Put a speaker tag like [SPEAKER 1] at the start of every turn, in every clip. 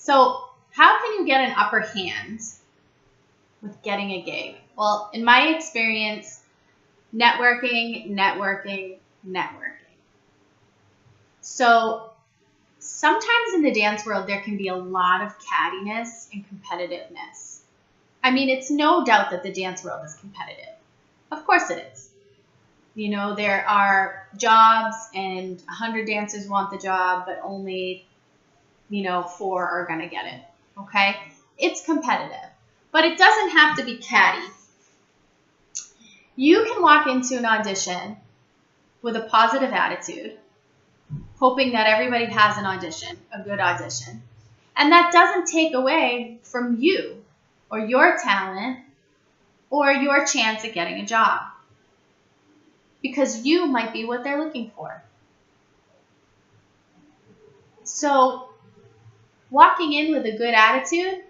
[SPEAKER 1] So how can you get an upper hand with getting a gig? Well, in my experience, networking. So sometimes in the dance world, there can be a lot of cattiness and competitiveness. I mean, it's no doubt that the dance world is competitive. Of course it is. You know, there are jobs and 100 dancers want the job, but only, 4 are going to get it. Okay? It's competitive. But it doesn't have to be catty. You can walk into an audition with a positive attitude, hoping that everybody has an audition, a good audition. And that doesn't take away from you or your talent or your chance at getting a job. Because you might be what they're looking for. So walking in with a good attitude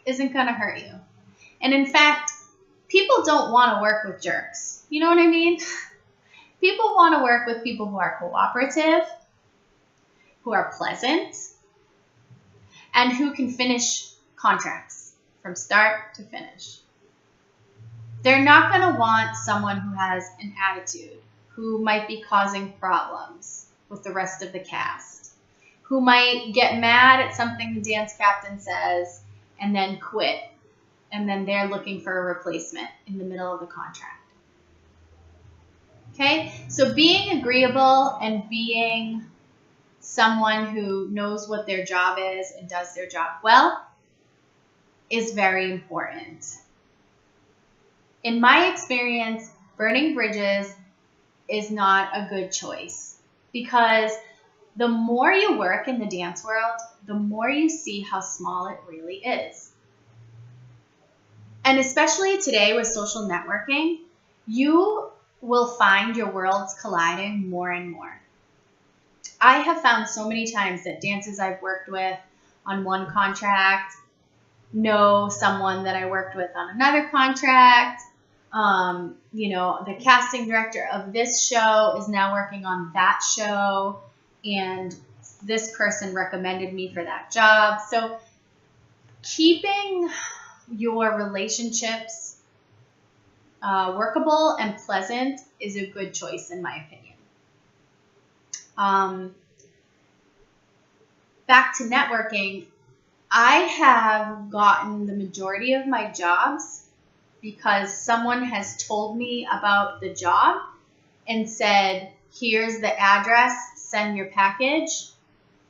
[SPEAKER 1] isn't going to hurt you. And in fact, people don't want to work with jerks. You know what I mean? People want to work with people who are cooperative, who are pleasant, and who can finish contracts from start to finish. They're not going to want someone who has an attitude, who might be causing problems with the rest of the cast, who might get mad at something the dance captain says and then quit, and then they're looking for a replacement in the middle of the contract. Okay? So being agreeable and being someone who knows what their job is and does their job well is very important. In my experience, burning bridges is not a good choice because the more you work in the dance world, the more you see how small it really is. And especially today with social networking, you will find your worlds colliding more and more. I have found so many times that dancers I've worked with on one contract know someone that I worked with on another contract. The casting director of this show is now working on that show, and this person recommended me for that job. So keeping your relationships workable and pleasant is a good choice, in my opinion. Back to networking, I have gotten the majority of my jobs because someone has told me about the job and said, here's the address, send your package.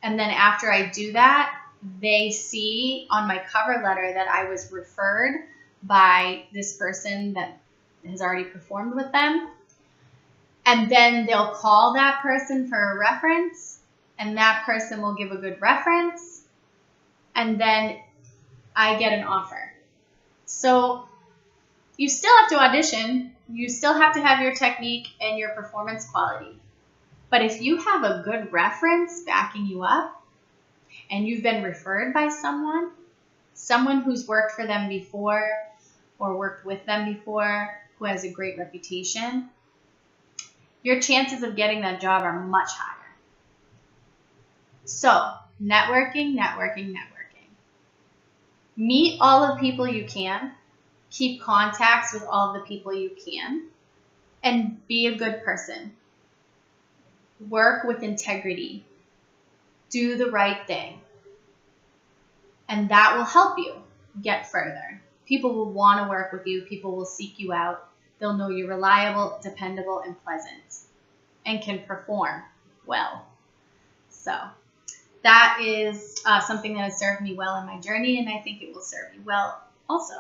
[SPEAKER 1] And then after I do that, they see on my cover letter that I was referred by this person that has already performed with them. And then they'll call that person for a reference, and that person will give a good reference, and then I get an offer. So you still have to audition. You still have to have your technique and your performance quality. But if you have a good reference backing you up, and you've been referred by someone who's worked for them before or worked with them before, who has a great reputation, your chances of getting that job are much higher. So, networking. Meet all the people you can. Keep contacts with all the people you can. And be a good person. Work with integrity. Do the right thing. And that will help you get further. People will want to work with you. People will seek you out. They'll know you're reliable, dependable, and pleasant, and can perform well. So that is something that has served me well in my journey, and I think it will serve you well also.